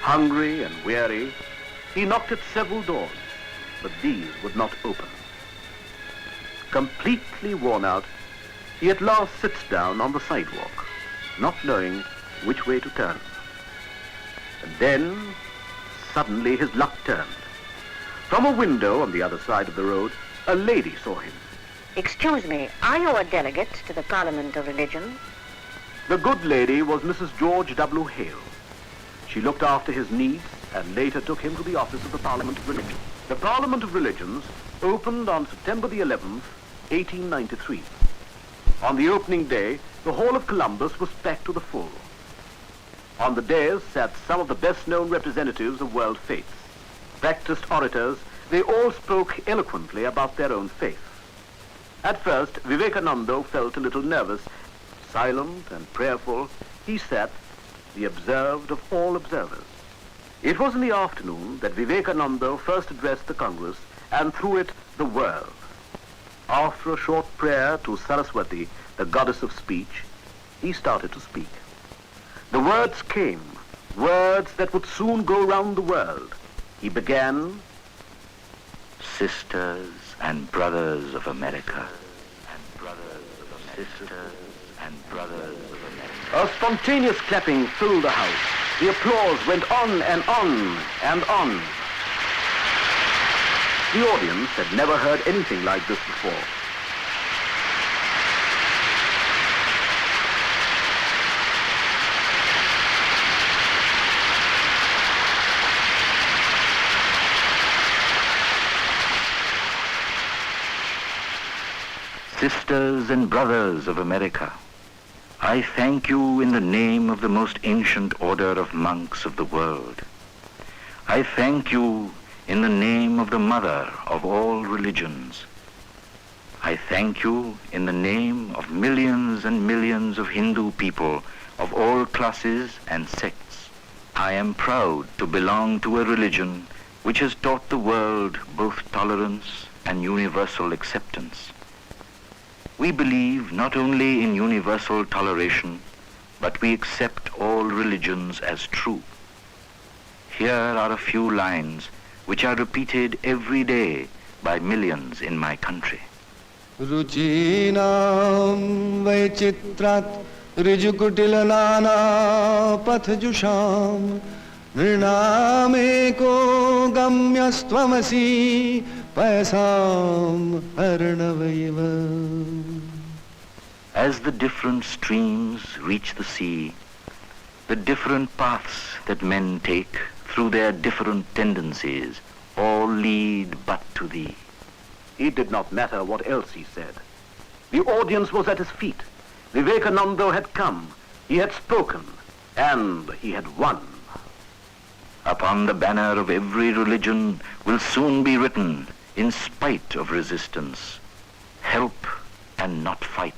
Hungry and weary, he knocked at several doors, but these would not open. Completely worn out, he at last sits down on the sidewalk, not knowing which way to turn. And then, suddenly his luck turned. From a window on the other side of the road, a lady saw him. Excuse me, are you a delegate to the Parliament of Religion? The good lady was Mrs. George W. Hale. She looked after his needs and later took him to the office of the Parliament of Religions. The Parliament of Religions opened on September the 11th, 1893. On the opening day, the Hall of Columbus was packed to the full. On the dais sat some of the best-known representatives of world faiths. Practiced orators, they all spoke eloquently about their own faith. At first, Vivekananda felt a little nervous. Silent and prayerful, he sat, the observed of all observers. It was in the afternoon that Vivekananda first addressed the Congress, and through it, the world. After a short prayer to Saraswati, the goddess of speech, he started to speak. The words came, words that would soon go round the world. He began, Sisters and brothers of America, and brothers of America, sisters and brothers of America. A spontaneous clapping filled the house. The applause went on and on and on. The audience had never heard anything like this before. Sisters and brothers of America, I thank you in the name of the most ancient order of monks of the world. I thank you in the name of the mother of all religions. I thank you in the name of millions and millions of Hindu people of all classes and sects. I am proud to belong to a religion which has taught the world both tolerance and universal acceptance. We believe not only in universal toleration, but we accept all religions as true. Here are a few lines which are repeated every day by millions in my country. Ruchinam Vaitchitrat Rijukutilana Pathjusham Nrinameko Gamyastvamasi Paisam Arnavaiva. As the different streams reach the sea, the different paths that men take through their different tendencies all lead but to thee. It did not matter what else he said. The audience was at his feet. Vivekananda had come, he had spoken, and he had won. Upon the banner of every religion will soon be written, in spite of resistance, help and not fight,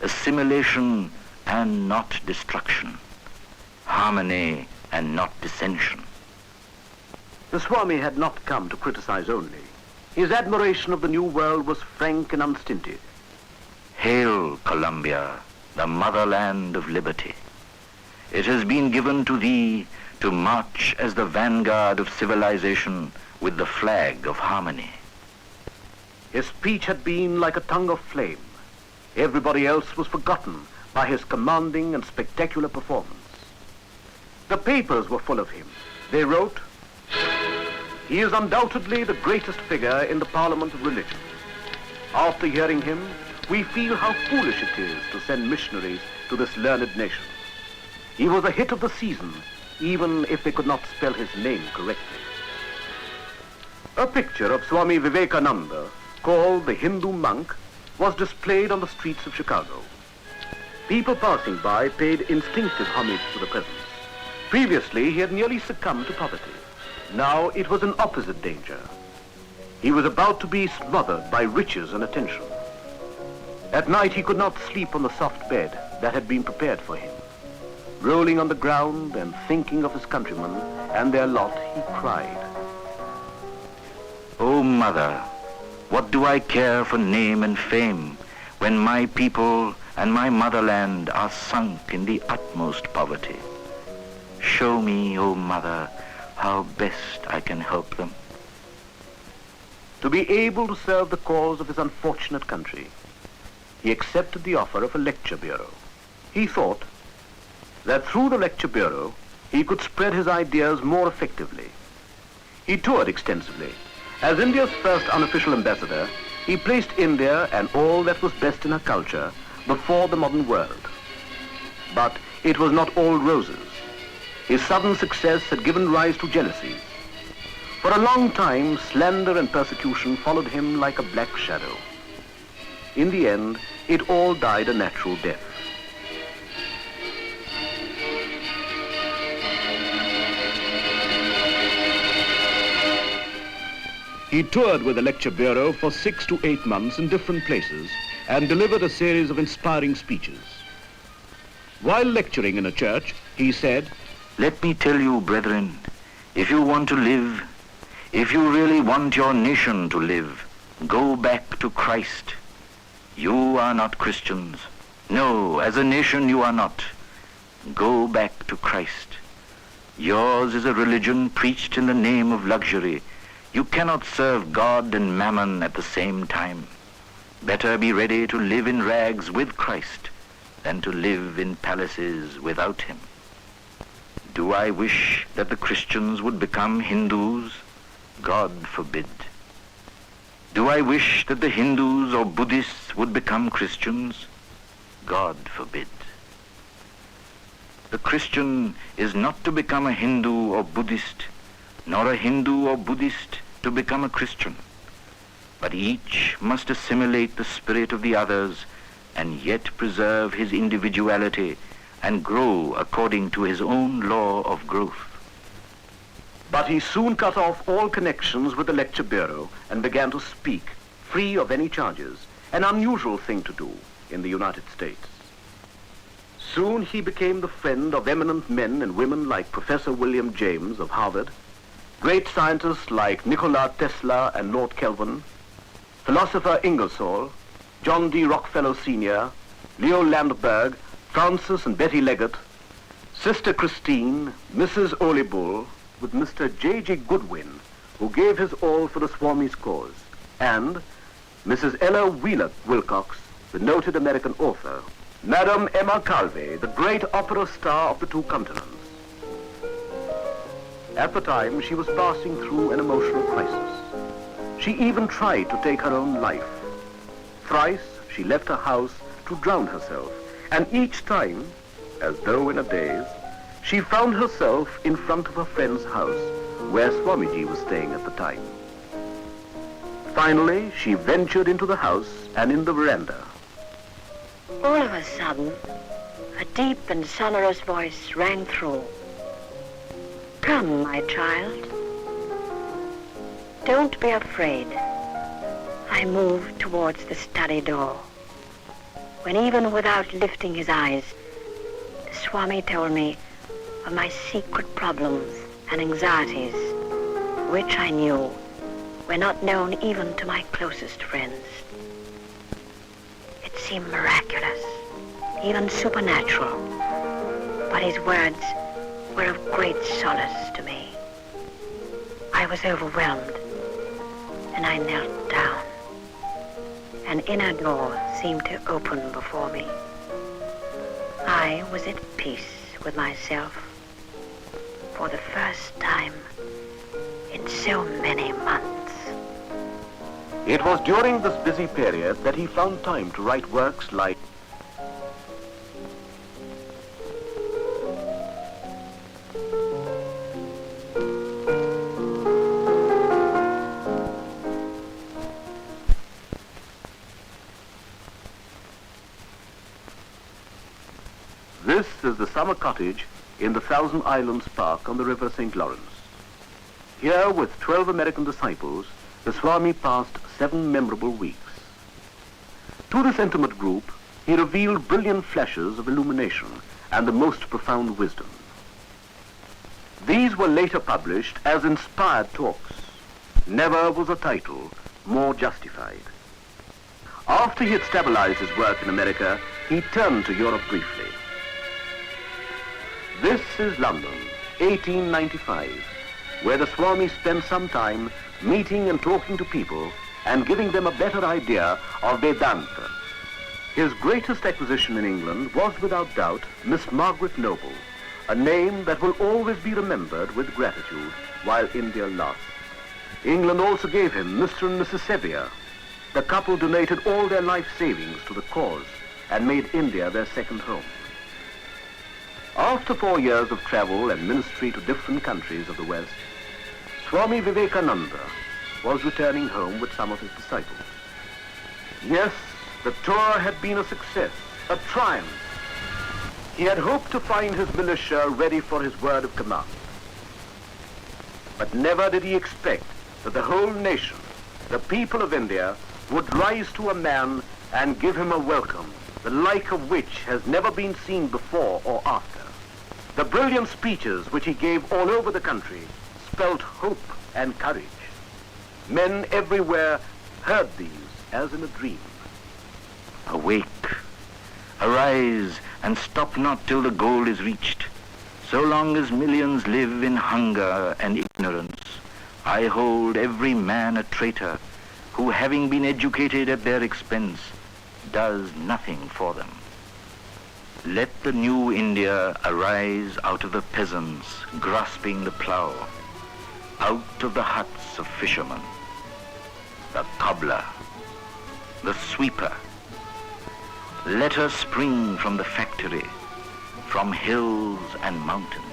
assimilation and not destruction, harmony and not dissension. The Swami had not come to criticize only. His admiration of the new world was frank and unstinted. Hail, Columbia, the motherland of liberty. It has been given to thee to march as the vanguard of civilization with the flag of harmony. His speech had been like a tongue of flame. Everybody else was forgotten by his commanding and spectacular performance. The papers were full of him. They wrote, "He is undoubtedly the greatest figure in the Parliament of Religion. After hearing him, we feel how foolish it is to send missionaries to this learned nation. He was a hit of the season, even if they could not spell his name correctly." A picture of Swami Vivekananda, called the Hindu monk, was displayed on the streets of Chicago. People passing by paid instinctive homage to the presence. Previously, he had nearly succumbed to poverty. Now it was an opposite danger. He was about to be smothered by riches and attention. At night, he could not sleep on the soft bed that had been prepared for him. Rolling on the ground and thinking of his countrymen and their lot, he cried, "O Mother, what do I care for name and fame when my people and my motherland are sunk in the utmost poverty? Show me, O Mother, how best I can help them." To be able to serve the cause of his unfortunate country, he accepted the offer of a lecture bureau. He thought that through the lecture bureau, he could spread his ideas more effectively. He toured extensively. As India's first unofficial ambassador, he placed India and all that was best in her culture before the modern world. But it was not all roses. His sudden success had given rise to jealousies. For a long time, slander and persecution followed him like a black shadow. In the end, it all died a natural death. He toured with the lecture bureau for 6 to 8 months in different places and delivered a series of inspiring speeches. While lecturing in a church, he said, "Let me tell you, brethren, if you want to live, if you really want your nation to live, go back to Christ. You are not Christians. No, as a nation you are not. Go back to Christ. Yours is a religion preached in the name of luxury. You cannot serve God and mammon at the same time. Better be ready to live in rags with Christ than to live in palaces without him." Do I wish that the Christians would become Hindus? God forbid. Do I wish that the Hindus or Buddhists would become Christians? God forbid. The Christian is not to become a Hindu or Buddhist, nor a Hindu or Buddhist to become a Christian, but each must assimilate the spirit of the others and yet preserve his individuality and grow according to his own law of growth. But he soon cut off all connections with the lecture bureau and began to speak, free of any charges, an unusual thing to do in the United States. Soon he became the friend of eminent men and women like Professor William James of Harvard, great scientists like Nikola Tesla and Lord Kelvin, philosopher Ingersoll, John D. Rockefeller Sr., Leo Landberg, Francis and Betty Leggett, Sister Christine, Mrs. Olibull, with Mr. J.G. Goodwin, who gave his all for the Swami's cause, and Mrs. Ella Wheeler Wilcox, the noted American author, Madame Emma Calvé, the great opera star of the two continents. At the time, she was passing through an emotional crisis. She even tried to take her own life. Thrice, she left her house to drown herself, and each time, as though in a daze, she found herself in front of her friend's house, where Swamiji was staying at the time. Finally, she ventured into the house and in the veranda. All of a sudden, a deep and sonorous voice rang through. "Come, my child. Don't be afraid." I moved towards the study door, when even without lifting his eyes, the Swami told me of my secret problems and anxieties, which I knew were not known even to my closest friends. It seemed miraculous, even supernatural, but his words were of great solace to me. I was overwhelmed, and I knelt down. an inner door seemed to open before me. I was at peace with myself for the first time in so many months. It was during this busy period that he found time to write works like This is the summer cottage in the Thousand Islands Park on the river St. Lawrence. Here, with 12 American disciples, the Swami passed 7 memorable weeks. To this intimate group, he revealed brilliant flashes of illumination and the most profound wisdom. These were later published as inspired talks. Never was a title more justified. After he had stabilized his work in America, he turned to Europe briefly. This is London, 1895, where the Swami spent some time meeting and talking to people and giving them a better idea of Vedanta. His greatest acquisition in England was without doubt Miss Margaret Noble, a name that will always be remembered with gratitude while India lasts. England also gave him Mr. and Mrs. Sevier. The couple donated all their life savings to the cause and made India their second home. After 4 years of travel and ministry to different countries of the West, Swami Vivekananda was returning home with some of his disciples. Yes, the tour had been a success, a triumph. He had hoped to find his militia ready for his word of command. But never did he expect that the whole nation, the people of India, would rise to a man and give him a welcome, the like of which has never been seen before or after. The brilliant speeches which he gave all over the country spelt hope and courage. Men everywhere heard these as in a dream. Awake, arise, and stop not till the goal is reached. So long as millions live in hunger and ignorance, I hold every man a traitor who, having been educated at their expense, does nothing for them. Let the new India arise out of the peasants grasping the plough, out of the huts of fishermen, the cobbler, the sweeper. Let her spring from the factory, from hills and mountains.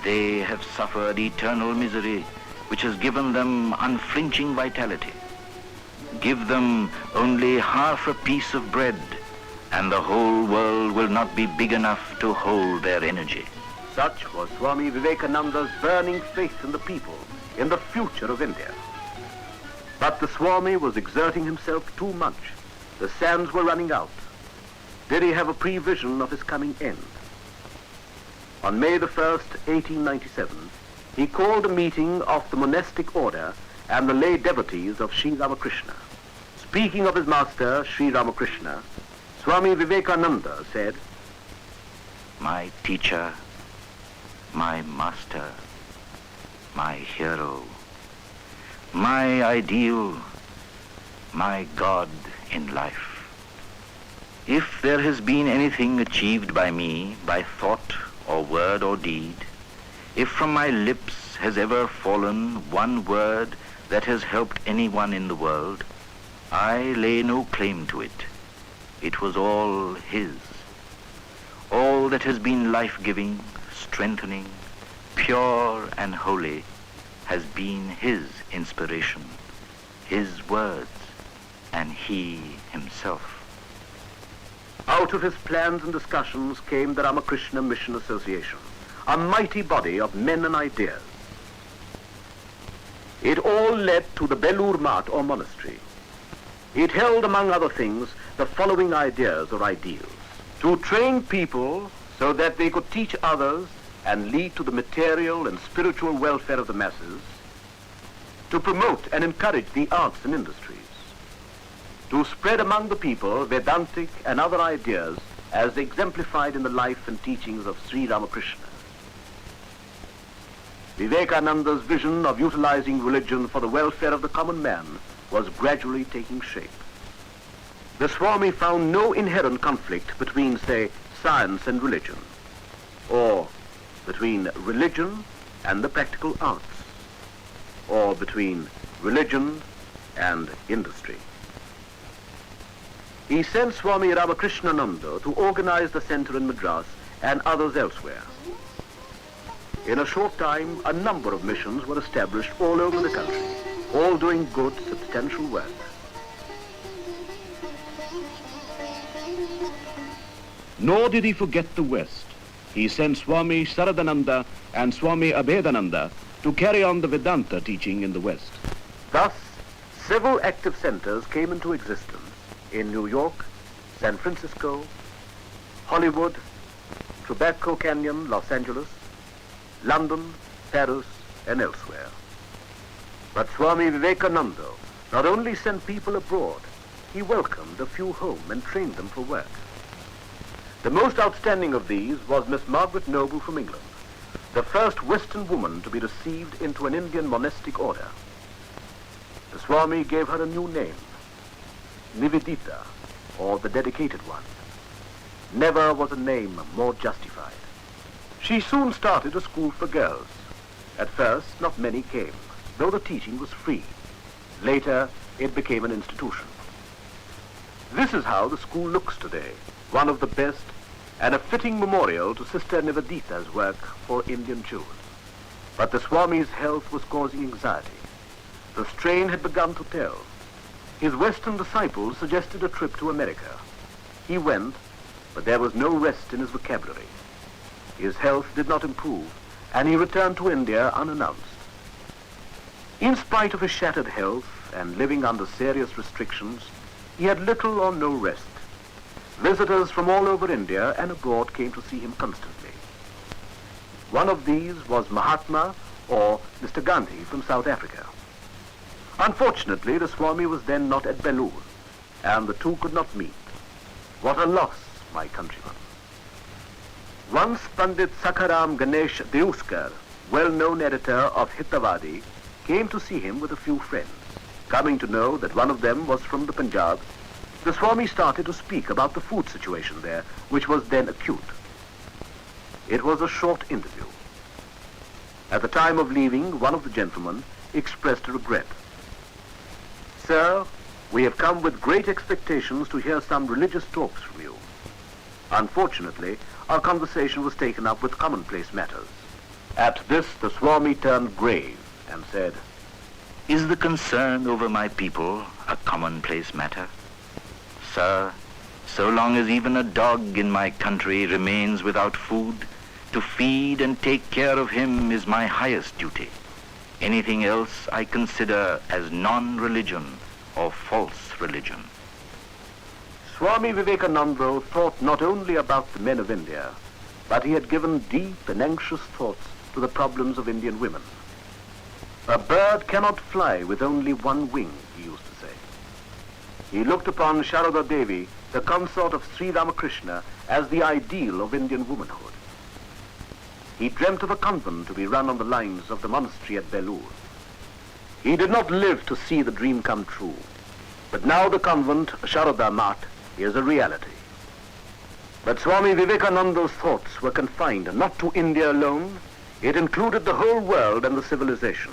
They have suffered eternal misery, which has given them unflinching vitality. Give them only half a piece of bread, and the whole world will not be big enough to hold their energy. Such was Swami Vivekananda's burning faith in the people, in the future of India. But the Swami was exerting himself too much. The sands were running out. Did he have a prevision of his coming end? On May the 1st, 1897, he called a meeting of the monastic order and the lay devotees of Sri Ramakrishna. Speaking of his master, Sri Ramakrishna, Swami Vivekananda said, My teacher, my master, my hero, my ideal, my God in life. If there has been anything achieved by me, by thought or word or deed, if from my lips has ever fallen one word that has helped anyone in the world, I lay no claim to it. It was all his. All that has been life-giving, strengthening, pure and holy has been his inspiration, his words, and he himself. Out of his plans and discussions came the Ramakrishna Mission Association, a mighty body of men and ideas. It all led to the Belur Math or monastery. It held, among other things, the following ideas or ideals: to train people so that they could teach others and lead to the material and spiritual welfare of the masses, to promote and encourage the arts and industries, to spread among the people Vedantic and other ideas as exemplified in the life and teachings of Sri Ramakrishna. Vivekananda's vision of utilizing religion for the welfare of the common man was gradually taking shape. The Swami found no inherent conflict between, say, science and religion, or between religion and the practical arts, or between religion and industry. He sent Swami Ramakrishnananda to organize the center in Madras and others elsewhere. In a short time, a number of missions were established all over the country, all doing good, substantial work. Nor did he forget the West. He sent Swami Saradananda and Swami Abhedananda to carry on the Vedanta teaching in the West. Thus, several active centers came into existence in New York, San Francisco, Hollywood, Tobacco Canyon, Los Angeles, London, Paris, and elsewhere. But Swami Vivekananda not only sent people abroad, he welcomed a few home and trained them for work. The most outstanding of these was Miss Margaret Noble from England, the first Western woman to be received into an Indian monastic order. The Swami gave her a new name, Nivedita, or the dedicated one. Never was a name more justified. She soon started a school for girls. At first, not many came, though the teaching was free. Later, it became an institution. This is how the school looks today, one of the best and a fitting memorial to Sister Nivedita's work for Indian children. But the Swami's health was causing anxiety. The strain had begun to tell. His Western disciples suggested a trip to America. He went, but there was no rest in his vocabulary. His health did not improve, and he returned to India unannounced. In spite of his shattered health and living under serious restrictions, he had little or no rest. Visitors from all over India and abroad came to see him constantly. One of these was Mahatma, or Mr. Gandhi from South Africa. Unfortunately, the Swami was then not at Belur, and the two could not meet. What a loss, my countrymen. Once Pandit Sakharam Ganesh Deuskar, well-known editor of Hitavadi, came to see him with a few friends. Coming to know that one of them was from the Punjab, the Swami started to speak about the food situation there, which was then acute. It was a short interview. At the time of leaving, one of the gentlemen expressed a regret. "Sir, we have come with great expectations to hear some religious talks from you. Unfortunately, our conversation was taken up with commonplace matters." At this, the Swami turned grave and said, Is the concern over my people a commonplace matter? Sir, so long as even a dog in my country remains without food, to feed and take care of him is my highest duty. Anything else I consider as non-religion or false religion. Swami Vivekananda thought not only about the men of India, but he had given deep and anxious thoughts to the problems of Indian women. A bird cannot fly with only one wing, he used to say. He looked upon Sharada Devi, the consort of Sri Ramakrishna, as the ideal of Indian womanhood. He dreamt of a convent to be run on the lines of the monastery at Belur. He did not live to see the dream come true, but now the convent, Sharada Mat, is a reality. But Swami Vivekananda's thoughts were confined not to India alone. It included the whole world and the civilization.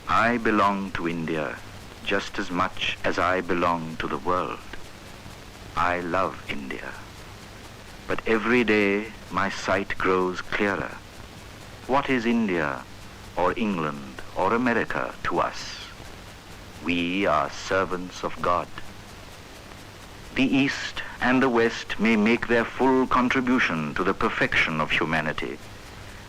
I belong to India just as much as I belong to the world. I love India. But every day my sight grows clearer. What is India or England or America to us? We are servants of God. The East and the West may make their full contribution to the perfection of humanity,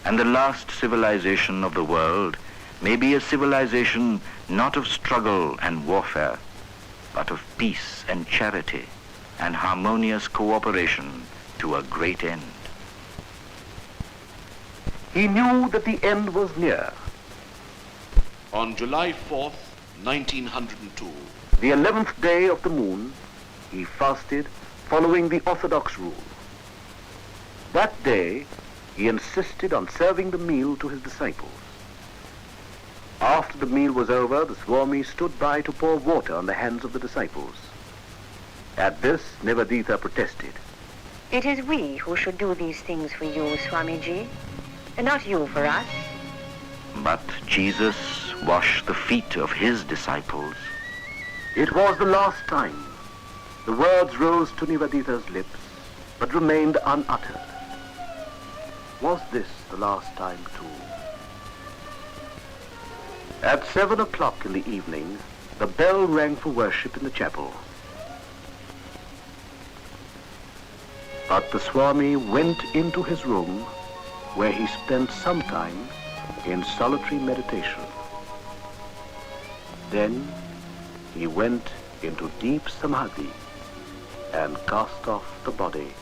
and the last civilization of the world may be a civilization not of struggle and warfare, but of peace and charity and harmonious cooperation to a great end. He knew that the end was near. On July 4th, 1902, The 11th day of the moon, he fasted following the orthodox rule. That day, he insisted on serving the meal to his disciples. After the meal was over, the Swami stood by to pour water on the hands of the disciples. At this, Nivedita protested. It is we who should do these things for you, Swamiji, and not you for us. But Jesus washed the feet of his disciples. It was the last time. The words rose to Nivedita's lips, but remained unuttered. Was this the last time too? At 7 o'clock in the evening, the bell rang for worship in the chapel. But the Swami went into his room, where he spent some time in solitary meditation. Then he went into deep samadhi and cast off the body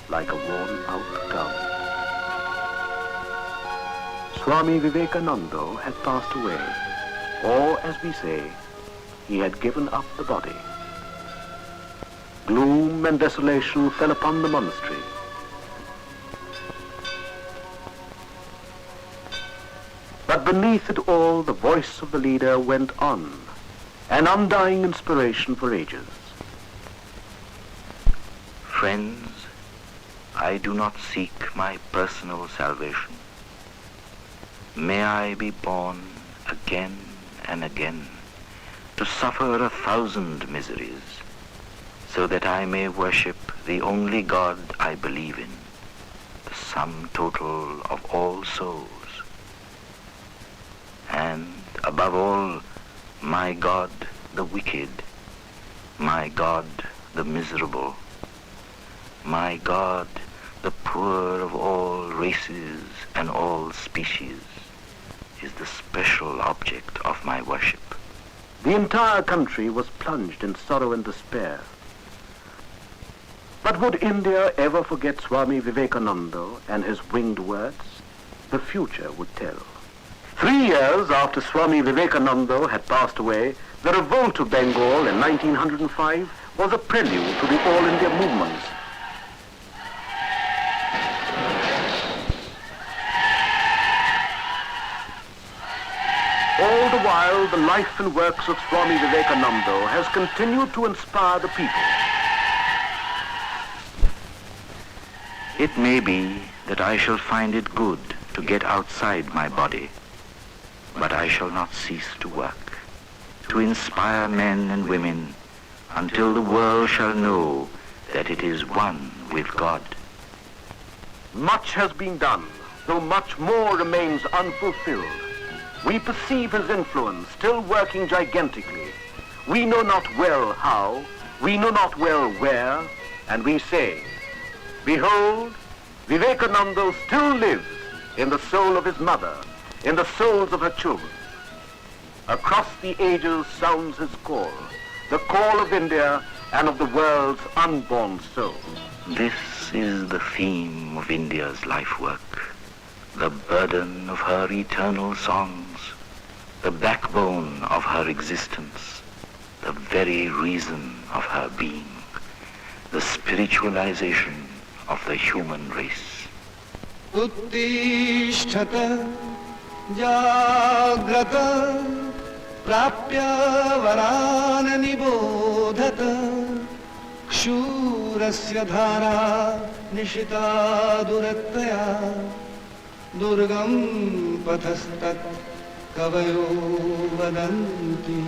like a worn-out gown. Swami Vivekananda had passed away, or, as we say, he had given up the body. Gloom and desolation fell upon the monastery. But beneath it all, the voice of the leader went on, an undying inspiration for ages. Friends, I do not seek my personal salvation. May I be born again and again to suffer 1,000 miseries, so that I may worship the only God I believe in, the sum total of all souls. And above all, my God the wicked, my God the miserable, my God the poor of all races and all species, is the special object of my worship. The entire country was plunged in sorrow and despair. But would India ever forget Swami Vivekananda and his winged words? The future would tell. 3 years after Swami Vivekananda had passed away, the revolt of Bengal in 1905 was a prelude to the All India movements. All the while, the life and works of Swami Vivekananda has continued to inspire the people. It may be that I shall find it good to get outside my body, but I shall not cease to work, to inspire men and women until the world shall know that it is one with God. Much has been done, though much more remains unfulfilled. We perceive his influence still working gigantically. We know not well how, we know not well where, and we say, behold, Vivekananda still lives in the soul of his mother, in the souls of her children. Across the ages sounds his call, the call of India and of the world's unborn soul. This is the theme of India's life work, the burden of her eternal songs, the backbone of her existence, the very reason of her being, the spiritualization of the human race. उत्तिष्ठत जाग्रत प्राप्य वरान निबोधत शूरस्य धारा निशिता दुरत्तया दुर्गम पथस्तत् कवयो वदन्ति